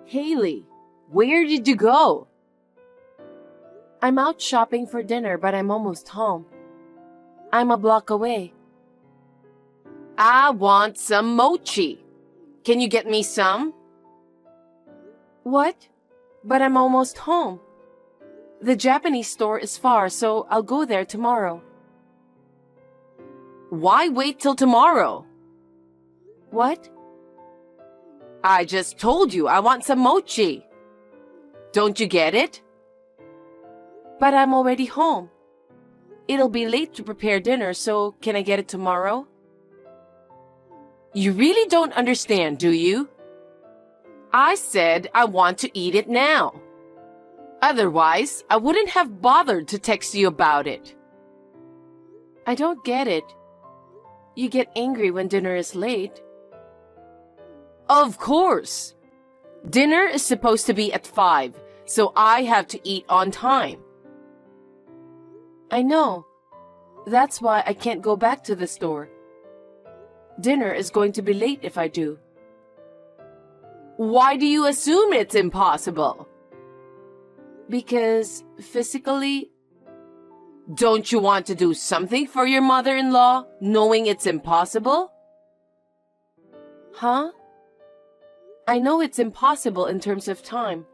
Haley, where did you go? I'm out shopping for dinner, but I'm almost home. I'm a block away. I want some mochi. Can you get me some? What? But I'm almost home. The Japanese store is far, so I'll go there tomorrow. Why wait till tomorrow? What? I just told you I want some mochi. Don't you get it? But I'm already home. It'll be late to prepare dinner, so can I get it tomorrow? You really don't understand, do you? I said I want to eat it now. Otherwise, I wouldn't have bothered to text you about it. I don't get it. You get angry when dinner is late. Of course. Dinner is supposed to be at 5, so I have to eat on time. I know. That's why I can't go back to the store. Dinner is going to be late if I do. Why do you assume it's impossible? Because physically... Don't you want to do something for your mother-in-law, knowing it's impossible? Huh? I know it's impossible in terms of time.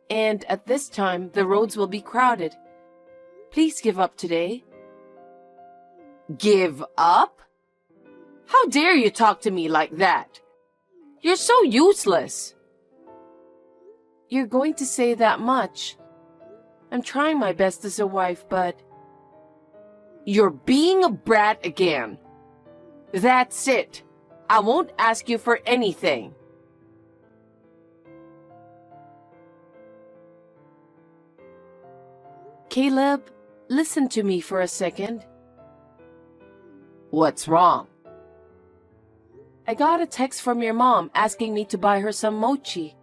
And at this time, the roads will be crowded. Please give up today. Give up? How dare you talk to me like that? You're so useless. You're going to say that much. I'm trying my best as a wife, but... You're being a brat again. That's it. I won't ask you for anything. Caleb, listen to me for a second. What's wrong? I got a text from your mom asking me to buy her some mochi.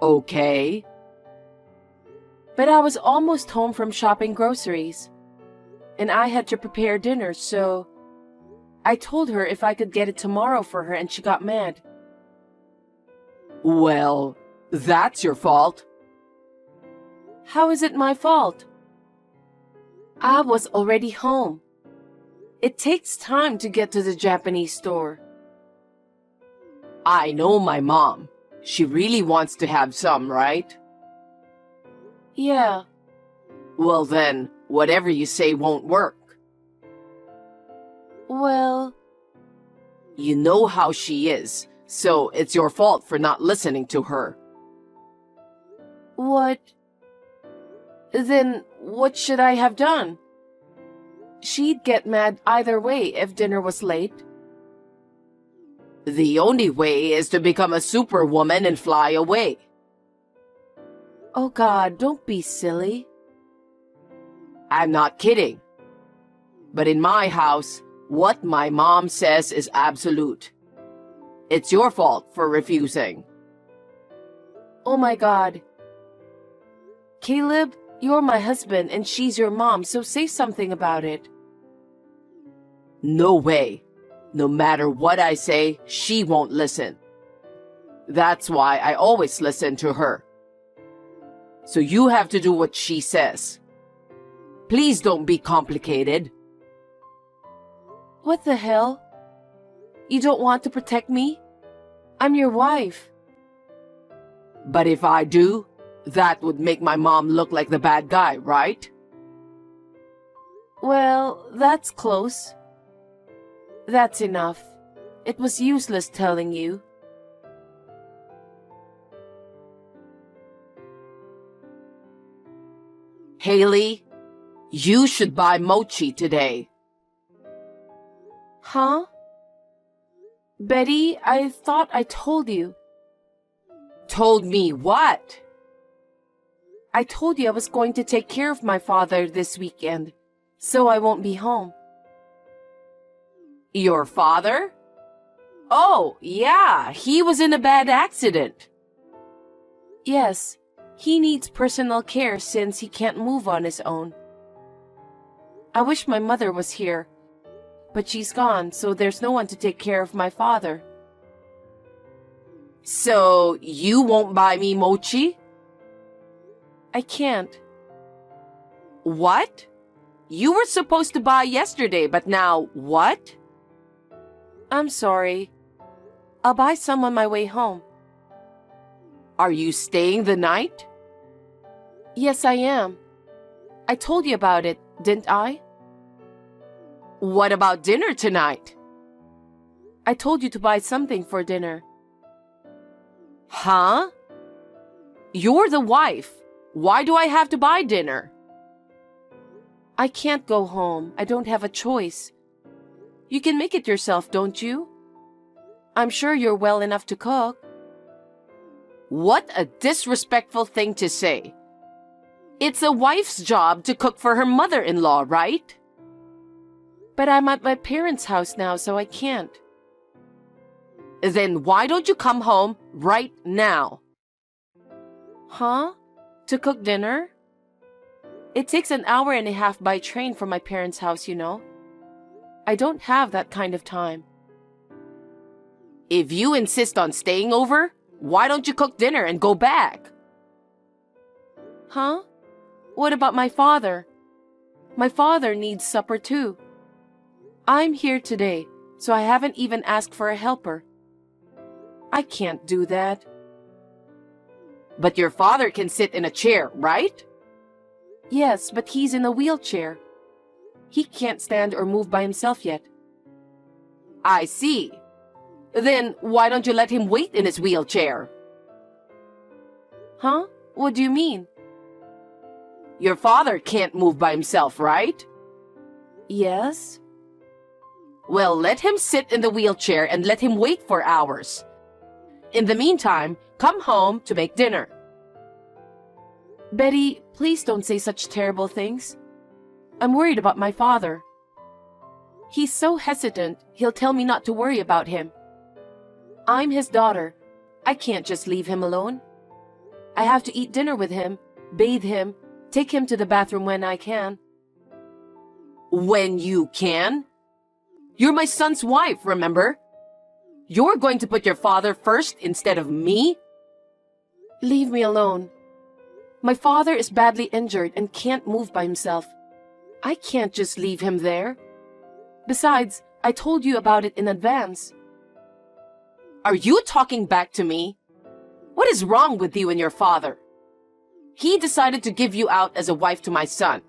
Okay. But I was almost home from shopping groceries. And I had to prepare dinner, so... I told her if I could get it tomorrow for her, and she got mad. Well, that's your fault. How is it my fault? I was already home. It takes time to get to the Japanese store. I know my mom. She really wants to have some, right? Yeah. Well then, whatever you say won't work. Well... You know how she is, so it's your fault for not listening to her. What? Then what should I have done? She'd get mad either way if dinner was late. The only way is to become a superwoman and fly away. Oh God, don't be silly. I'm not kidding. But in my house, what my mom says is absolute. It's your fault for refusing. Oh my God. Caleb, you're my husband and she's your mom, so say something about it. No way. No matter what I say, she won't listen. That's why I always listen to her. So you have to do what she says. Please don't be complicated. What the hell? You don't want to protect me? I'm your wife. But if I do, that would make my mom look like the bad guy, right? Well, that's close. That's enough. It was useless telling you. Haley, you should buy mochi today. Huh? Betty, I thought I told you. Told me what? I told you I was going to take care of my father this weekend, so I won't be home. Your father? Oh, yeah, he was in a bad accident. Yes, he needs personal care since he can't move on his own. I wish my mother was here, but she's gone, so there's no one to take care of my father. So you won't buy me mochi? I can't. What? You were supposed to buy yesterday, but now what? I'm sorry. I'll buy some on my way home. Are you staying the night? Yes, I am. I told you about it, didn't I? What about dinner tonight? I told you to buy something for dinner. Huh? You're the wife. Why do I have to buy dinner? I can't go home. I don't have a choice. You can make it yourself, don't you? I'm sure you're well enough to cook. What a disrespectful thing to say. It's a wife's job to cook for her mother-in-law, right? But I'm at my parents' house now, so I can't. Then why don't you come home right now? Huh? To cook dinner? It takes an hour and a half by train from my parents' house, you know. I don't have that kind of time. If you insist on staying over, why don't you cook dinner and go back? Huh? What about my father? My father needs supper too. I'm here today, so I haven't even asked for a helper. I can't do that. But your father can sit in a chair, right? Yes, but he's in a wheelchair. He can't stand or move by himself yet. I see. Then why don't you let him wait in his wheelchair? Huh? What do you mean? Your father can't move by himself, right? Yes? Well, let him sit in the wheelchair and let him wait for hours. In the meantime, come home to make dinner. Betty, please don't say such terrible things. I'm worried about my father. He's so hesitant, he'll tell me not to worry about him. I'm his daughter. I can't just leave him alone. I have to eat dinner with him, bathe him, take him to the bathroom when I can. When you can? You're my son's wife, remember? You're going to put your father first instead of me? Leave me alone. My father is badly injured and can't move by himself. I can't just leave him there. Besides, I told you about it in advance. Are you talking back to me? What is wrong with you and your father? He decided to give you out as a wife to my son.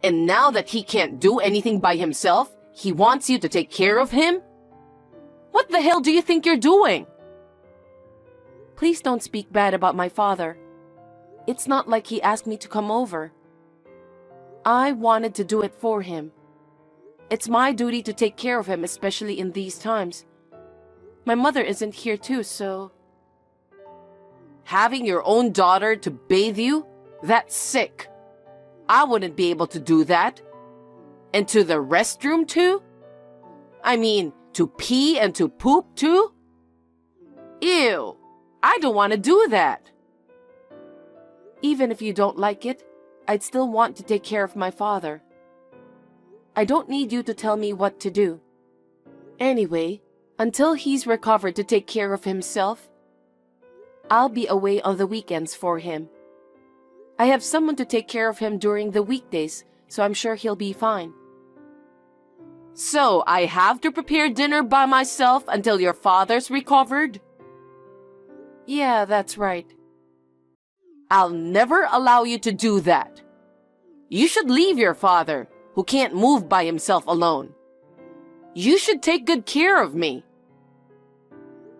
And now that he can't do anything by himself, he wants you to take care of him? What the hell do you think you're doing? Please don't speak bad about my father. It's not like he asked me to come over. I wanted to do it for him. It's my duty to take care of him, especially in these times. My mother isn't here too, so... Having your own daughter to bathe you? That's sick. I wouldn't be able to do that. And to the restroom too? I mean, to pee and to poop too? Ew, I don't want to do that. Even if you don't like it, I'd still want to take care of my father. I don't need you to tell me what to do. Anyway, until he's recovered to take care of himself, I'll be away on the weekends for him. I have someone to take care of him during the weekdays, so I'm sure he'll be fine. So I have to prepare dinner by myself until your father's recovered? Yeah, that's right. I'll never allow you to do that. You should leave your father, who can't move by himself alone. You should take good care of me.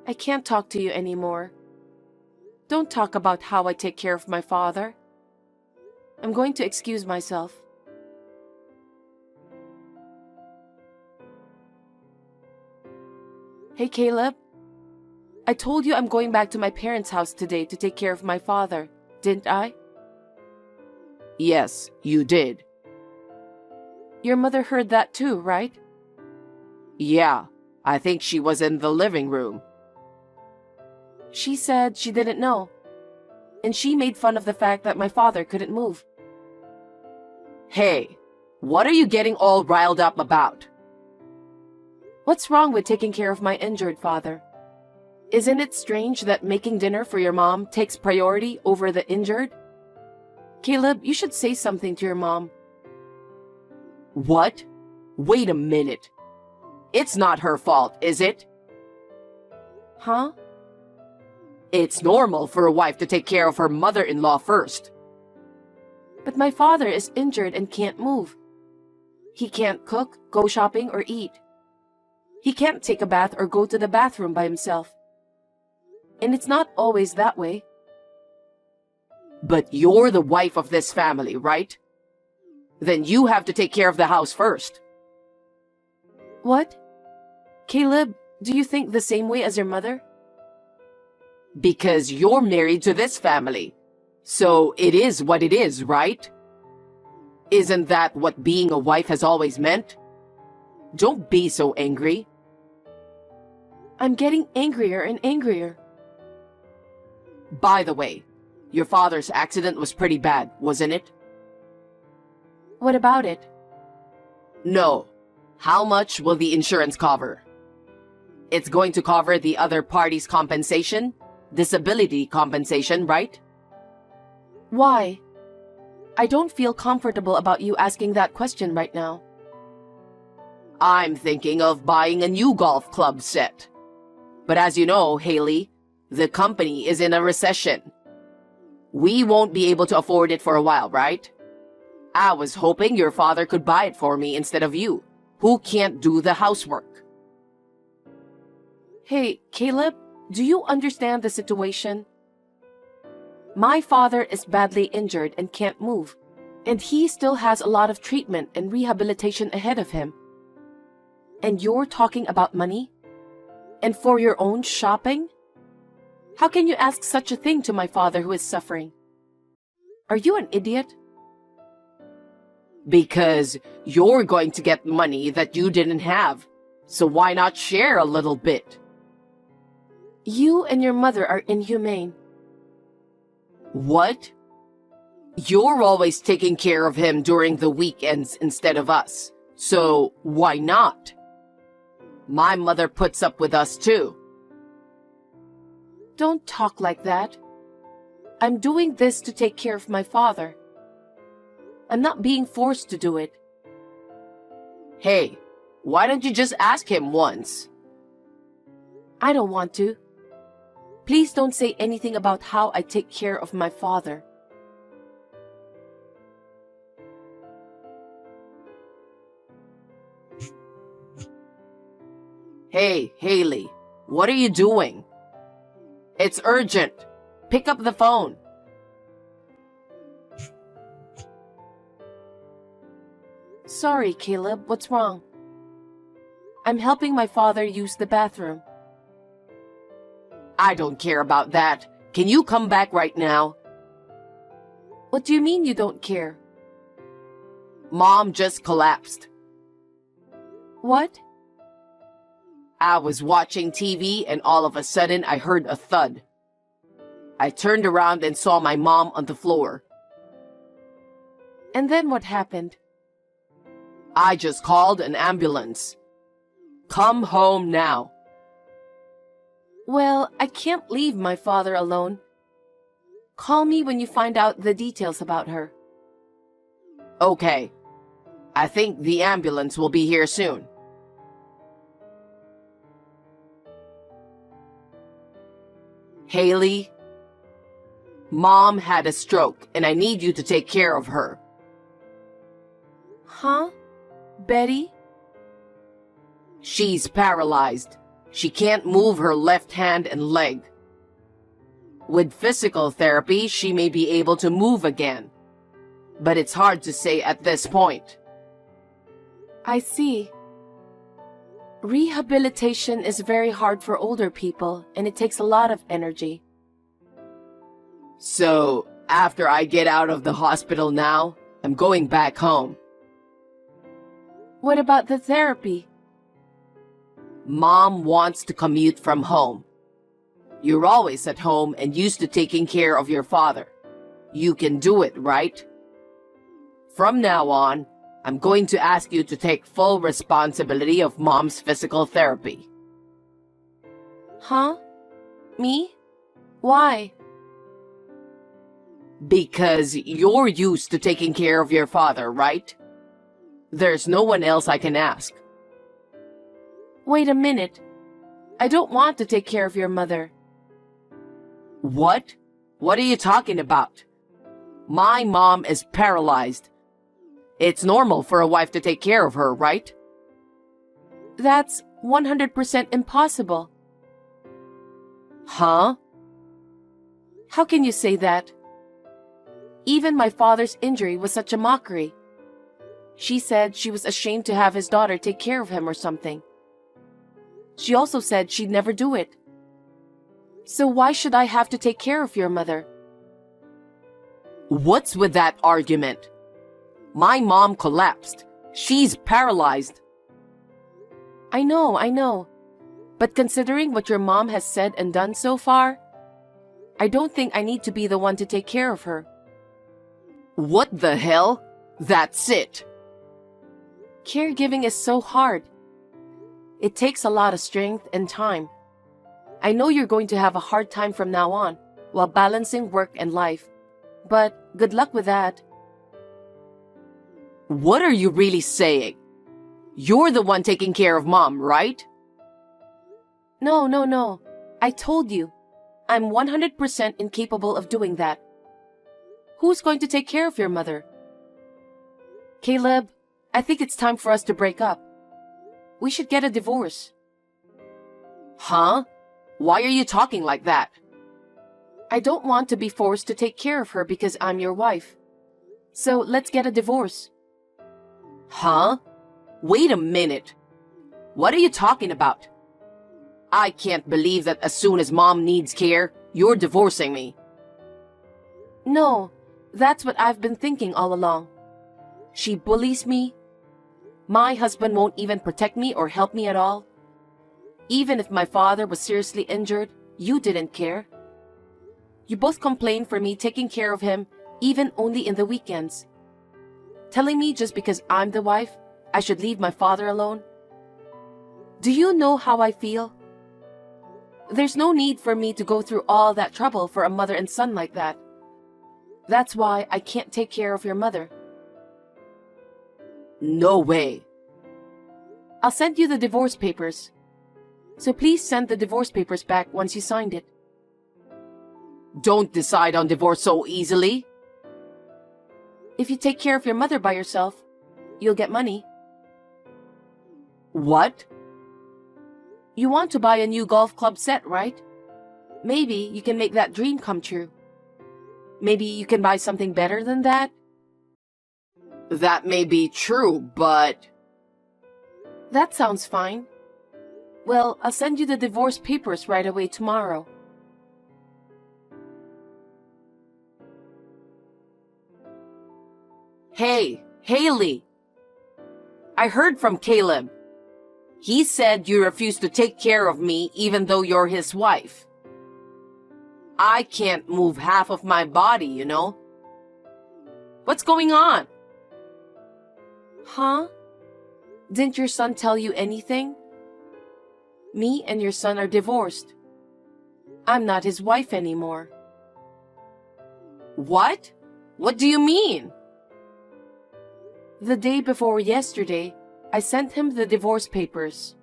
I can't talk to you anymore. Don't talk about how I take care of my father. I'm going to excuse myself. Hey, Caleb. I told you I'm going back to my parents' house today to take care of my father, didn't I? Yes, you did. Your mother heard that too, right? Yeah, I think she was in the living room. She said she didn't know. And she made fun of the fact that my father couldn't move. Hey, what are you getting all riled up about? What's wrong with taking care of my injured father? Isn't it strange that making dinner for your mom takes priority over the injured? Caleb, you should say something to your mom. What? Wait a minute. It's not her fault, is it? Huh? It's normal for a wife to take care of her mother-in-law first. But my father is injured and can't move. He can't cook, go shopping, or eat. He can't take a bath or go to the bathroom by himself. And it's not always that way. But you're the wife of this family, right? Then you have to take care of the house first. What? Caleb, do you think the same way as your mother? Because you're married to this family. So it is what it is, right? Isn't that what being a wife has always meant? Don't be so angry. I'm getting angrier and angrier. By the way, your father's accident was pretty bad, wasn't it? What about it? No. How much will the insurance cover? It's going to cover the other party's compensation, disability compensation, right? Why? I don't feel comfortable about you asking that question right now. I'm thinking of buying a new golf club set. But as you know, Haley, the company is in a recession. We won't be able to afford it for a while, right? I was hoping your father could buy it for me instead of you, who can't do the housework. Hey, Caleb, do you understand the situation? My father is badly injured and can't move, and he still has a lot of treatment and rehabilitation ahead of him. And you're talking about money? And for your own shopping? How can you ask such a thing to my father who is suffering? Are you an idiot? Because you're going to get money that you didn't have, so why not share a little bit? You and your mother are inhumane. What? You're always taking care of him during the weekends instead of us, so why not? My mother puts up with us too. Don't talk like that. I'm doing this to take care of my father. I'm not being forced to do it. Hey, why don't you just ask him once? I don't want to. Please don't say anything about how I take care of my father. Hey, Haley, what are you doing? It's urgent. Pick up the phone. Sorry, Caleb, what's wrong? I'm helping my father use the bathroom. I don't care about that. Can you come back right now? What do you mean you don't care? Mom just collapsed. What? I was watching TV and all of a sudden I heard a thud. I turned around and saw my mom on the floor. And then what happened? I just called an ambulance. Come home now. Well, I can't leave my father alone. Call me when you find out the details about her. Okay. I think the ambulance will be here soon. Haley, Mom had a stroke and I need you to take care of her. Huh? Betty? She's paralyzed. She can't move her left hand and leg. With physical therapy, she may be able to move again. But it's hard to say at this point. I see. Rehabilitation is very hard for older people, and it takes a lot of energy. So, after I get out of the hospital now, I'm going back home. What about the therapy? Mom wants to commute from home. You're always at home and used to taking care of your father. You can do it, right? From now on, I'm going to ask you to take full responsibility of Mom's physical therapy. Huh? Me? Why? Because you're used to taking care of your father, right? There's no one else I can ask. Wait a minute. I don't want to take care of your mother. What? What are you talking about? My mom is paralyzed. It's normal for a wife to take care of her, right? That's 100% impossible. Huh? How can you say that? Even my father's injury was such a mockery. She said she was ashamed to have his daughter take care of him or something. She also said she'd never do it. So why should I have to take care of your mother? What's with that argument? My mom collapsed. She's paralyzed. I know. But considering what your mom has said and done so far, I don't think I need to be the one to take care of her. What the hell? That's it. Caregiving is so hard. It takes a lot of strength and time. I know you're going to have a hard time from now on while balancing work and life. But good luck with that. What are you really saying? You're the one taking care of mom, right? No. I told you. I'm 100% incapable of doing that. Who's going to take care of your mother? Caleb, I think it's time for us to break up. We should get a divorce. Huh? Why are you talking like that? I don't want to be forced to take care of her because I'm your wife. So let's get a divorce. Huh? Wait a minute. What are you talking about? I can't believe that as soon as mom needs care, you're divorcing me. No, that's what I've been thinking all along. She bullies me. My husband won't even protect me or help me at all. Even if my father was seriously injured, you didn't care. You both complained for me taking care of him, even only in the weekends. Telling me just because I'm the wife, I should leave my father alone. Do you know how I feel? There's no need for me to go through all that trouble for a mother and son like that. That's why I can't take care of your mother. No way. I'll send you the divorce papers. So please send the divorce papers back once you signed it. Don't decide on divorce so easily. If you take care of your mother by yourself, you'll get money. What? You want to buy a new golf club set, right? Maybe you can make that dream come true. Maybe you can buy something better than that? That may be true, but... That sounds fine. Well, I'll send you the divorce papers right away tomorrow. Hey, Haley. I heard from Caleb. He said you refuse to take care of me even though you're his wife. I can't move half of my body, you know? What's going on? Huh? Didn't your son tell you anything? Me and your son are divorced. I'm not his wife anymore. What? What do you mean? The day before yesterday, I sent him the divorce papers.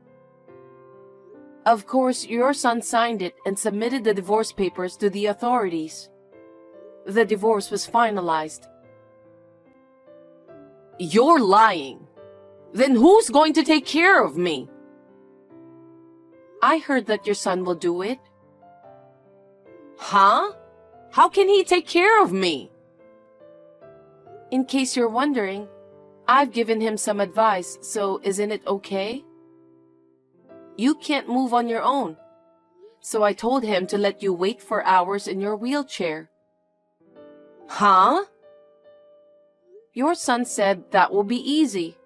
Of course, your son signed it and submitted the divorce papers to the authorities. The divorce was finalized. You're lying. Then who's going to take care of me? I heard that your son will do it. Huh? How can he take care of me? In case you're wondering, I've given him some advice, so isn't it okay? You can't move on your own, so I told him to let you wait for hours in your wheelchair. Huh? Your son said that will be easy.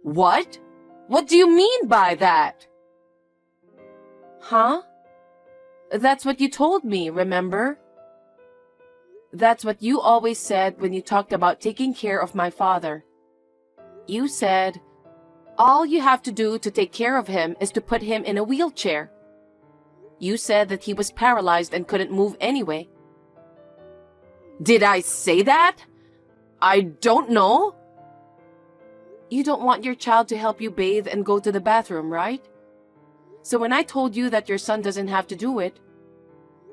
What? What do you mean by that? Huh? That's what you told me, remember? That's what you always said when you talked about taking care of my father. You said, all you have to do to take care of him is to put him in a wheelchair. You said that he was paralyzed and couldn't move anyway. Did I say that? I don't know. You don't want your child to help you bathe and go to the bathroom, right? So when I told you that your son doesn't have to do it,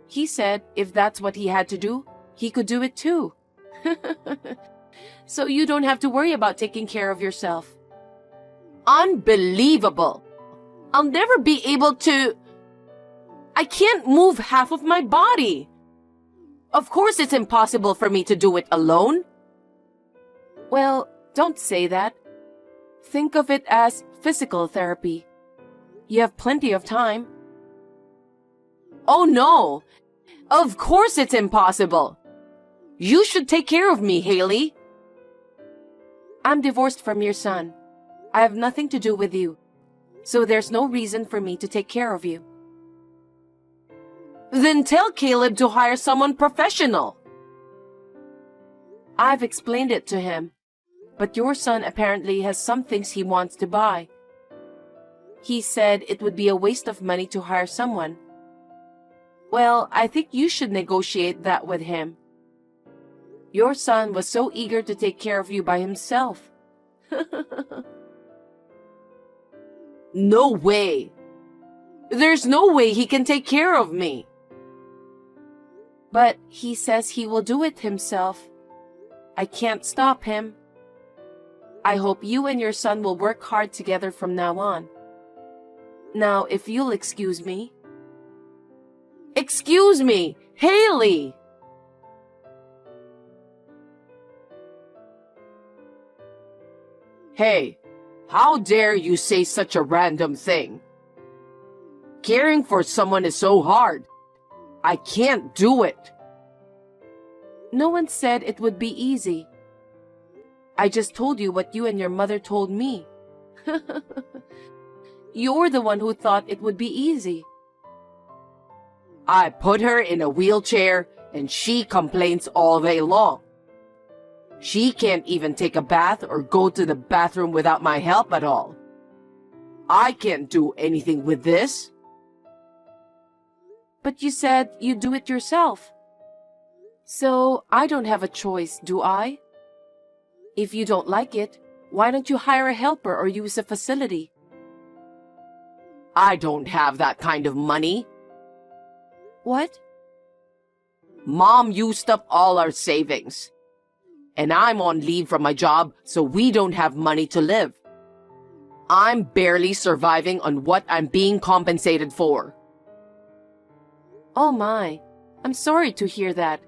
he said if that's what he had to do, he could do it too. So you don't have to worry about taking care of yourself. Unbelievable. I'll never be able to... I can't move half of my body. Of course it's impossible for me to do it alone. Well, don't say that. Think of it as physical therapy. You have plenty of time. Oh no! Of course it's impossible. You should take care of me, Haley. I'm divorced from your son. I have nothing to do with you. So there's no reason for me to take care of you. Then tell Caleb to hire someone professional. I've explained it to him. But your son apparently has some things he wants to buy. He said it would be a waste of money to hire someone. Well, I think you should negotiate that with him. Your son was so eager to take care of you by himself. No way. There's no way he can take care of me. But he says he will do it himself. I can't stop him. I hope you and your son will work hard together from now on. Now, if you'll excuse me. Excuse me, Haley! Hey, how dare you say such a random thing? Caring for someone is so hard. I can't do it. No one said it would be easy. I just told you what you and your mother told me. You're the one who thought it would be easy. I put her in a wheelchair and she complains all day long. She can't even take a bath or go to the bathroom without my help at all. I can't do anything with this. But you said you'd do it yourself. So I don't have a choice, do I? If you don't like it, why don't you hire a helper or use a facility? I don't have that kind of money. What? Mom used up all our savings. And I'm on leave from my job, so we don't have money to live. I'm barely surviving on what I'm being compensated for. Oh my, I'm sorry to hear that.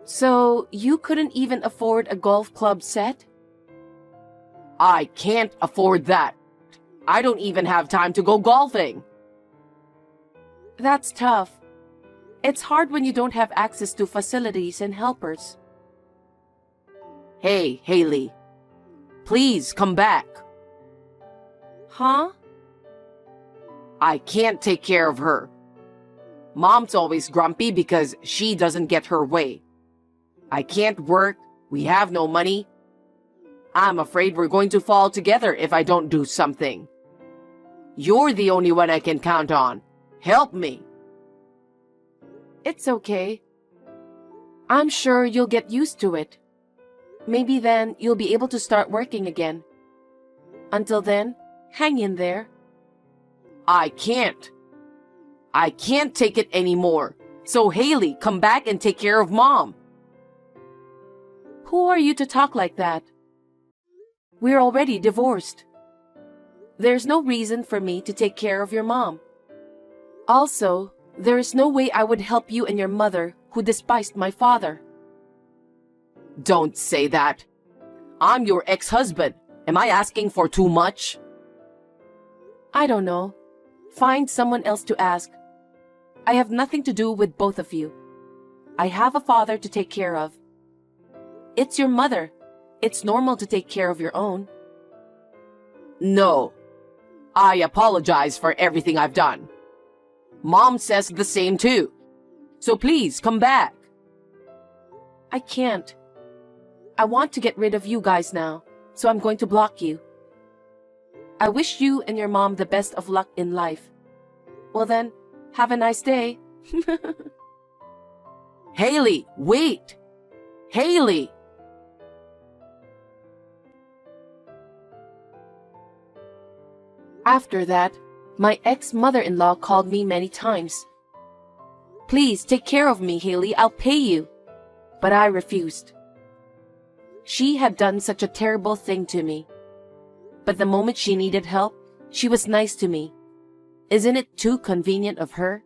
So you couldn't even afford a golf club set? I can't afford that. I don't even have time to go golfing. That's tough. It's hard when you don't have access to facilities and helpers. Hey, Haley. Please come back. Huh? I can't take care of her. Mom's always grumpy because she doesn't get her way. I can't work. We have no money. I'm afraid we're going to fall together if I don't do something. You're the only one I can count on. Help me. It's okay. I'm sure you'll get used to it. Maybe then you'll be able to start working again. Until then, hang in there. I can't. I can't take it anymore. So Haley, come back and take care of Mom. Who are you to talk like that? We're already divorced. There's no reason for me to take care of your mom. Also, there is no way I would help you and your mother who despised my father. Don't say that. I'm your ex-husband. Am I asking for too much? I don't know. Find someone else to ask. I have nothing to do with both of you. I have a father to take care of. It's your mother. It's normal to take care of your own. No. I apologize for everything I've done. Mom says the same too. So please come back. I can't. I want to get rid of you guys now, so I'm going to block you. I wish you and your mom the best of luck in life. Well then, Have a nice day. Haley, wait! Haley! After that, my ex-mother-in-law called me many times. Please take care of me, Haley. I'll pay you. But I refused. She had done such a terrible thing to me. But the moment she needed help, she was nice to me. Isn't it too convenient of her?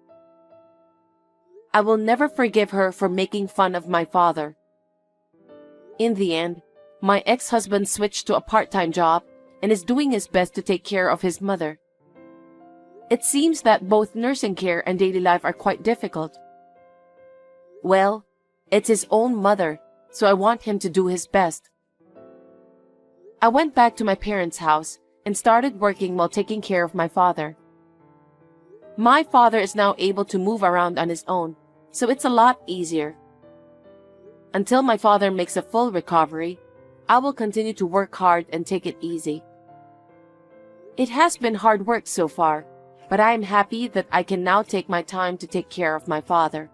I will never forgive her for making fun of my father. In the end, my ex-husband switched to a part-time job and is doing his best to take care of his mother. It seems that both nursing care and daily life are quite difficult. Well, it's his own mother, so I want him to do his best. I went back to my parents' house and started working while taking care of my father. My father is now able to move around on his own, so it's a lot easier. Until my father makes a full recovery, I will continue to work hard and take it easy. It has been hard work so far, but I am happy that I can now take my time to take care of my father.